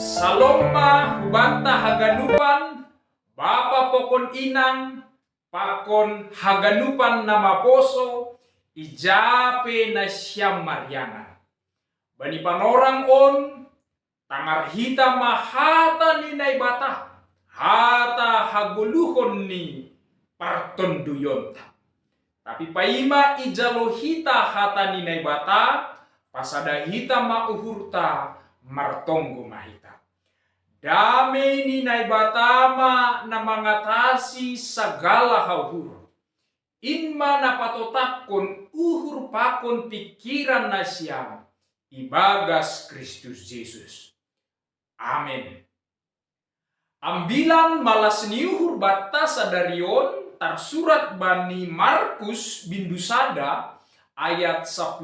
Saloma hubanta haganupan, bapa pokon inang, pakon haganupan nama poso, ijape na siyam Mariana. Bani panorang on, tangar hita mahata ni naibata, hata haguluhon ni partonduyonta. Tapi paima ijalo hita hata ni naibata, pasada hita mauhurta martonggo mahita. Damai ni naibatama na mangatasi sagala hauhur. Inma napatotapkon uhur pakon pikiran na siyam ibagas Kristus Yesus. Amen. Ambilan malas niuhur bata sadarion tarsurat bani Markus bindusada ayat 10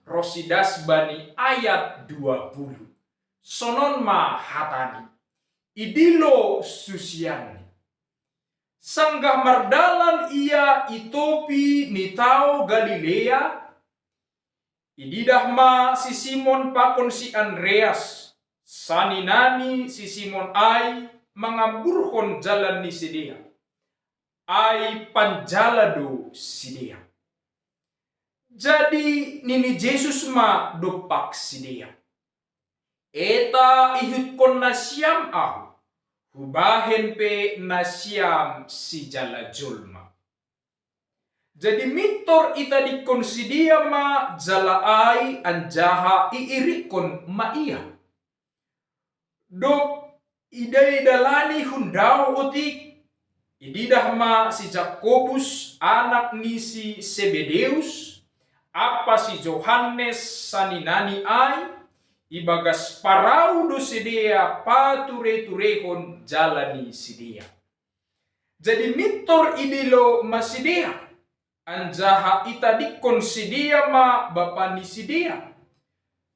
rosidas bani ayat 20. Sonon ma hatani, idilo susiani. Sanggah mardalan ia itopi nitao Galilea, ididah ma si Simon pakon si Andreas, saninani si Simon ay mangamburhon jalan ni sidea, ay panjalado sidea. Jadi nini Jesus ma dopak sidea. Eta ihutkon na siyam ahu, hubahen pe na siyam si jala julma. Jadi mitor ita dikonsidia ma jala ay anjaha iirikon ma iya. Dok idai dalani hundao otik, ididah ma si Jakobus anak ni si Sebedeus, apa si Johannes saninani ay, ibagas parau do sidea pature-turehon jalani sidea. Jadi mitor idilo masidea, anjaha ita dikon sidea ma bapa ni sidea.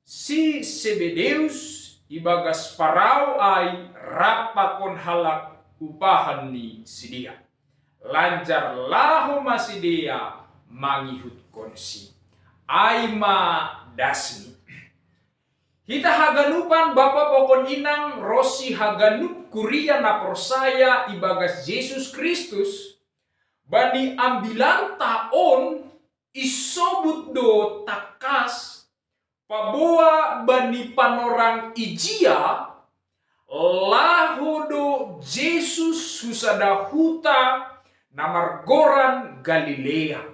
Si Sebedeus ibagas parau ay rapakon halak upahan ni sidea. Lanjar lahu masidea mangihut konsi. Ay ma dasni. Hita haganupan bapa pokon inang rosi haganup kuria na persaya ibagas Yesus Kristus, bani ambilan taon isobut do takas paboa bani panorang ijia lahodo Jesus husada huta namargoran Galilea.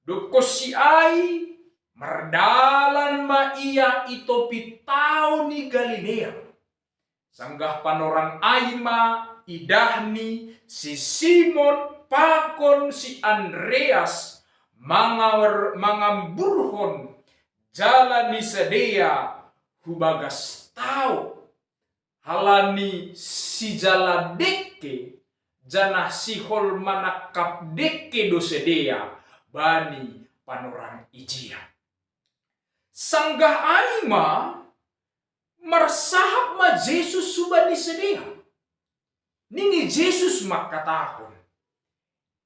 Doko si ai mardalan ma iya itopi tao ni Galilea. Sanggah panorang aima idahni si Simon pakon si Andreas mangamburhon jalan ni sadea hubagas tao. Halani si jala deke janah si hol manakap deke do sedea bani panorang ijia. Sanggah aima marsahap ma Jesus suba ni sedia. Nini Jesus makatahon,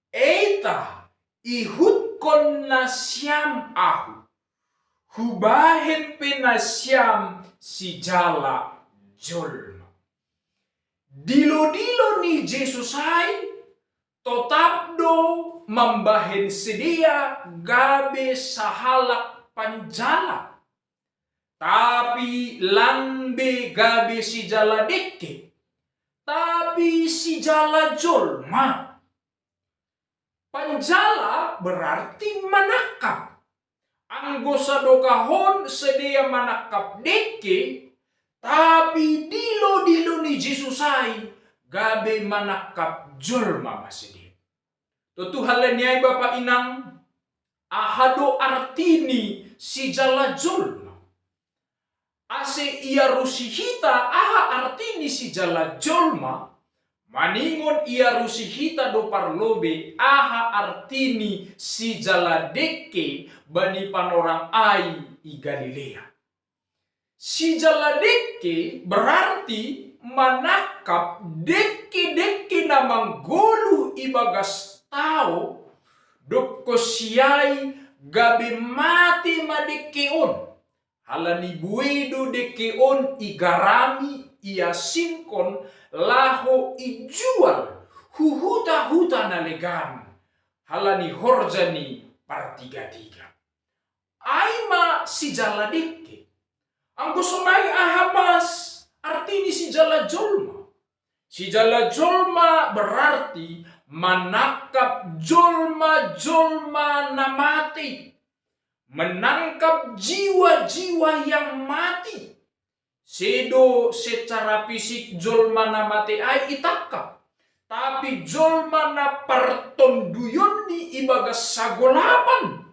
eita ihutkon na siyam ahu, hubahen pe na siyam si jala jolma. Dilo-dilo ni Jesus ay totap do mambahen sedia gabe sahalak panjala. Tapi lambe gabe si jala deke, tapi si jala jolma. Panjala berarti manakap. Anggosa dokahon sedia manakap deke, tapi dilo-dilo ni Jesus ay gabe manakap jolma masidi. Tutuhalan niya Bapak Inang, ahado artini si jala jolma. Ase ia rusihita aha artini si jala jolma, maningon ia rusihita do parlobe aha artini si jala deke bani panorang ai i Galilea. Si jala deke berarti manakap deke-deke namang golu ibagas tao doko siyai gabi mati madekeon Halani buedo dekeon igarami ia sinkon laho ijual huhuta-huta nalegan. Halani horjani partiga-tiga. Aima si jala deke. Anggo sonai ahamas artini si jala jolma. Si jala jolma berarti menangkap jolma-jolma na mati. Menangkap jiwa-jiwa yang mati. Sedo secara fisik jolma na mati ay itakap. Tapi jolma na partonduyon ni ibagas sagolapan.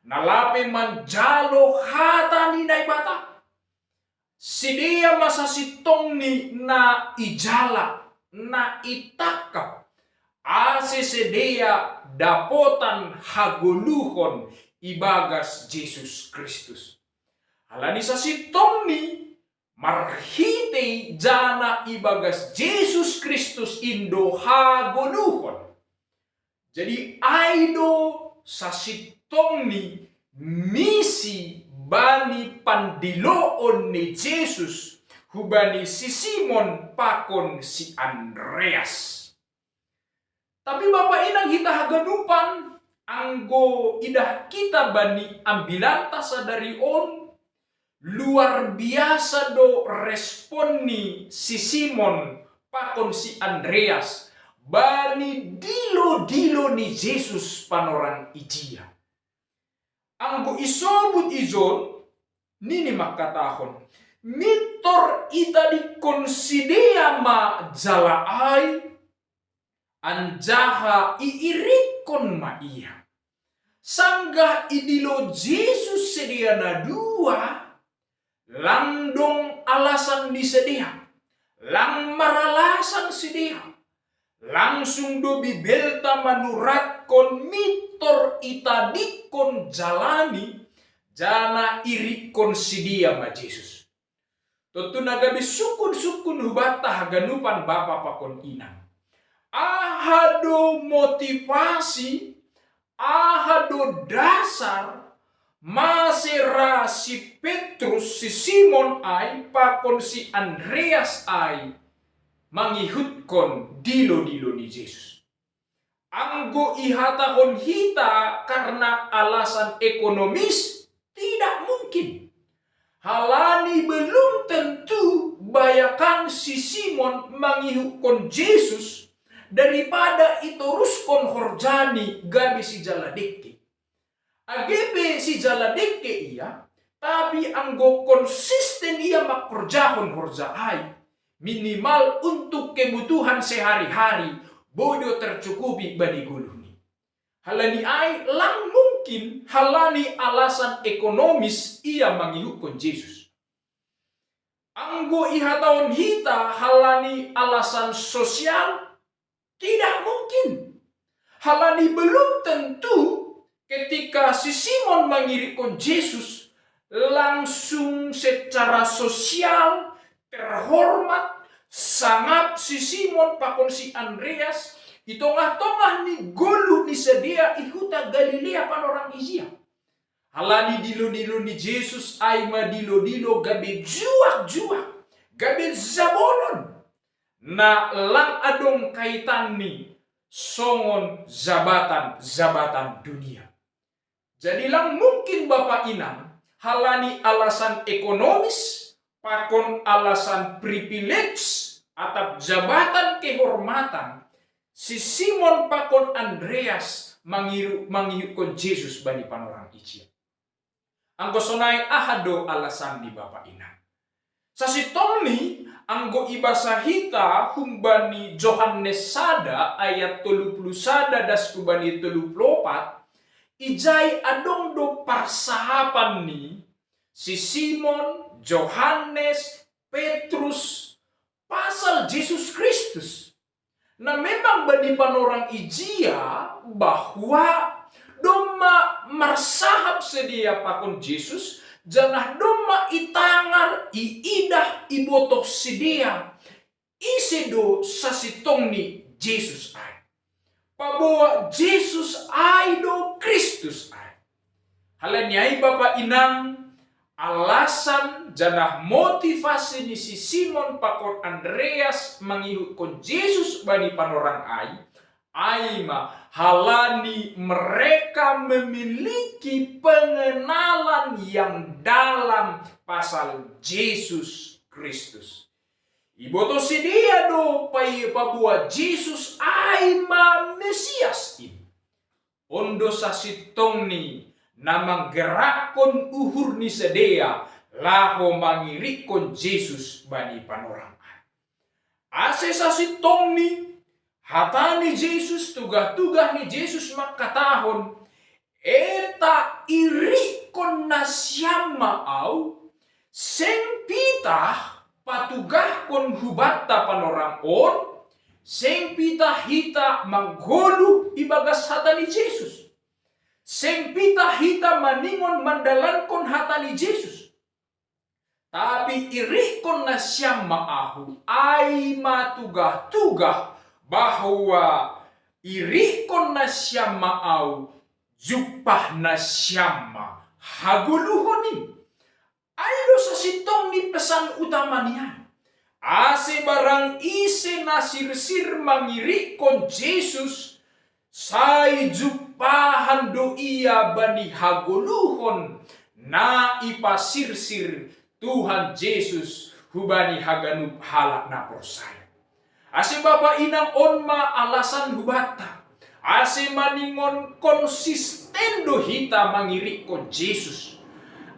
Nalape manjalo hata ni naibata. Sidia masa sitong ni na ijala, na itakap. Ase sedia dapotan haguluhon ibagas Jesus Kristus. Halani sa sitong ni marhite jana ibagas Jesus Kristus indo haguluhon. Jadi aido sa sitong ni misi bani pandiloon ni Jesus hubani si Simon pakon si Andreas. Tapi Bapak inang hita haganupan anggo idah kita bani ambilanta sadari on luar biasa do respon ni si Simon pakon si Andreas bani dilo-dilo ni Jesus panorang ijia. Anggo isobut izon nini makatahon mitor ita di konsidea ma jalaai anjaha iirikon ma iya. Sanggah idilo Jesus sedia na dua, landong alasan di sedia, lang maralasan sedia, langsung do bibelta manurat kon mitor ita dikon jalani, jana irikon sedia ma Jesus. Tentu nagabi sukun-sukun hubata haganupan bapa pakon inang. Ahado motivasi, ahado dasar, masera si Petrus, si Simon ay, pakon si Andreas ay, mangihutkon dilo-dilo ni Jesus. Anggo ihatahon hita karena alasan ekonomis, tidak mungkin. Halani belum tentu bayakan si Simon mangihutkon Jesus, daripada itoruskon horjani gabi si jaladeke. Agebe si jaladeke iya, tapi anggo konsisten ia makorjahon horjaai, minimal untuk kebutuhan sehari-hari, bodo tercukupi bani guluni. Halani ay lang mungkin halani alasan ekonomis ia mangihukon Jesus. Anggo ihatahon hita halani alasan sosial, tidak mungkin. Halani belum tentu ketika si Simon mengirikon Jesus langsung secara sosial terhormat sangat si Simon pakon si Andreas di tengah-tengah ni gulu ni sedia ihuta Galilea panorang izia. Halani dilo-dilo ni Jesus ay madilo-dilo gabe juak-juak, gabe zabolon. Na lang adong kaitan ni songon jabatan dunia. Jadi lang mungkin Bapak Inang halani alasan ekonomis, pakon alasan privilege atau jabatan kehormatan, si Simon pakon Andreas mangihukon Jesus bani panorang ijia. Anggo sonai ahado alasan ni Bapak Inang. Sa sitong ni anggo ibasa hita humbani Johannes sada ayat 30 sada das kubani 34 ijai adong do parsahapan ni si Simon, Johannes, Petrus pasal Jesus Kristus. Na memang bani panorang ijia bahwa doma marsahap sedia pakon Jesus, janah doma itangar iidah ibotok sedia isedo sasitong ni Jesus ay. Pabawa Jesus ay do Kristus ay. Halanyay Bapak Inang alasan janah motivasi ni si Simon pakon Andreas mangihutkan Yesus bani panorang ai ma halani mereka memiliki pengenalan yang dalam pasal Yesus Kristus. Iboto si dia do pai pabuat Yesus ai ma Mesias ini. Ondo sa sitong ni na manggerakon uhur ni sedia laho mangirikon Yesus bani panorang. Ase sa sitong ni hatani Yesus tugah-tugah ni Yesus makatahon eta irikon na siyama au seng pitah patugah kon hubata panorang on seng pitah hita manggolu ibagas hatani Yesus. Seng pitah hita maningon mandalankon hatani Yesus. Tapi irikon na siyang maahu ay matugah-tugah bahwa irikon na siyang maaw jupah na siyang haguluhonin. Ayo sa sitong ni pesan utama niya. Ase barang ise na sirsir mangirikon Yesus say jupahan do iya bani haguluhon na ipasirsir Tuhan Yesus hubani haganup halak na persaya. Ase bapa inang onma alasan hubata. Ase maningon konsisten do hita mangirikon Yesus.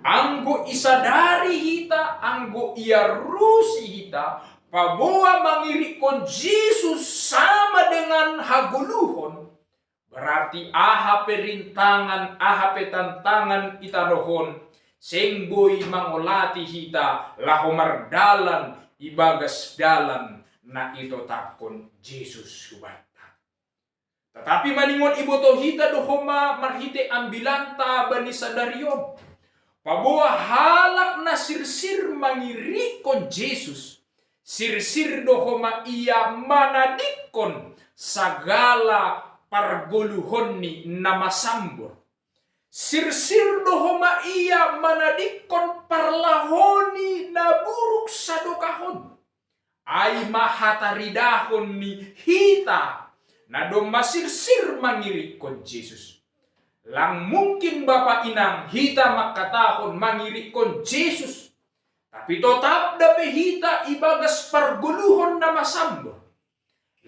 Anggo isadari hita, anggo iarusi hita, paboa mangirikon Yesus sama dengan haguluhon. Berarti aha perintangan, aha petantangan kita dohon, sengboy mangolati hita, lahomar dalan, ibagas dalan, na ito tapkon Yesus subata. Tetapi maningon iboto hita dohoma marhite ambilanta bani sadarion. Pabuah halak na sirsir mangirikon Yesus. Sirsir dohoma ia manadikon sagala parguluhon ni namasambor. Sirsir dohoma ia manadikon parlahoni na buruk sadokahon. Ay mahataridahon ni hita na domasirsir mangirikon Yesus. Lang mungkin Bapak Inang hita makatahon mangirikon Yesus. Tapi tetap dapat hita ibagas parguluhon na masambor.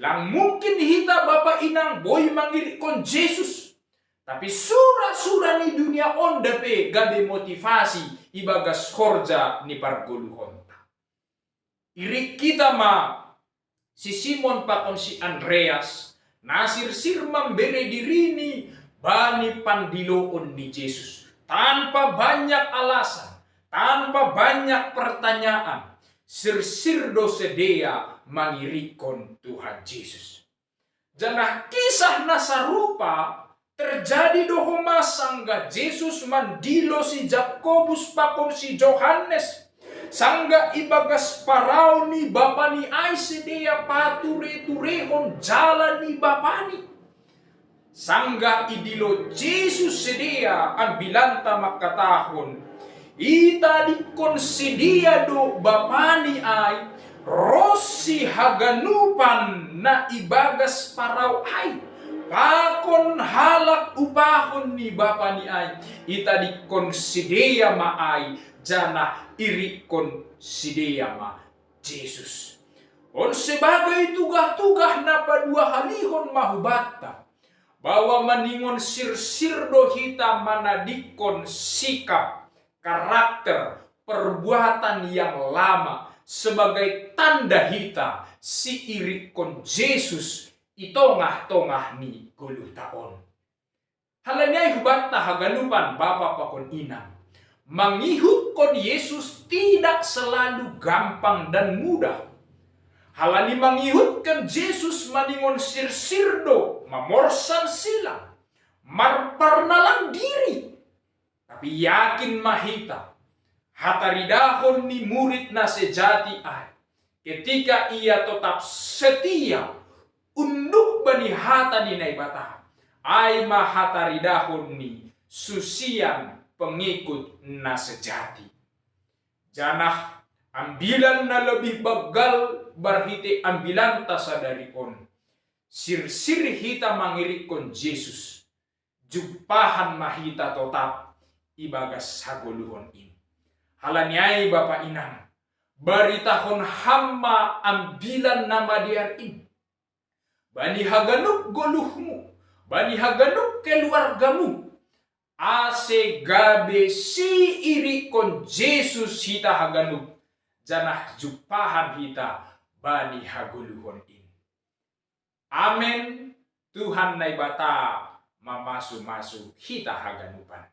Lang mungkin hita Bapak Inang boy mangirikon Yesus. Tapi sura-sura ni dunia on dapat gabe motivasi ibagas korja ni parguluhon. Iri kita si Simon pakon si Andreas nasir-sir memberi diri ni bani pandiloon ni Yesus tanpa banyak alasan, tanpa banyak pertanyaan, sirsir do sedia mangirikon Tuhan Yesus. Janah kisah nasarupa terjadi dohoma sangga Yesus mandilo si Jakobus pakon si Johannes sangga ibagas parau ni bapani ay sedia pature-turehon jalan ni bapani. Sangga idilo Yesus sedia ang bilanta makatahon. Ita dikon sedia do bapani ay rosi haganupan na ibagas paraw ay. Pakon halak upahon ni bapani ay. Ita dikon sedia maay jana irikon sedia ma Yesus. On sebagai tugah-tugah na padua halihon mahubata. Bahwa maningon sirsir do hita manadikon sikap, karakter, perbuatan yang lama sebagai tanda hita si irikon Yesus itongah-tongah ni gulu taon. Halanyay hubata haganupan Bapa pakon inang. Mangihut kon Yesus tidak selalu gampang dan mudah. Halani mangihutkan Yesus maningon sirsirdo, mamorsan silang, marparnalang diri. Tapi yakin mahita, hataridahon ni murid na sejati ay, ketika ia tetap setia, unduk bani hata ni naibata, ay mahataridahon ni susian pengikut na sejati. Janah ambilan na lebih bagal barhiti ambilan ta sadarikon. Sir-sir hita mangirikon Jesus. Jupahan mahita totap ibagas haguluhon ini. Halanyai Bapak Inang. Baritahon hamma ambilan nama diar ini. Bani haganup goluhmu. Bani haganup keluargamu. Ase gabe si iri kon Jesus hita haganup. Janah jupahan hita bani haguluhon ini. Amen. Tuhan naibata mamasu-masu hita haganupan.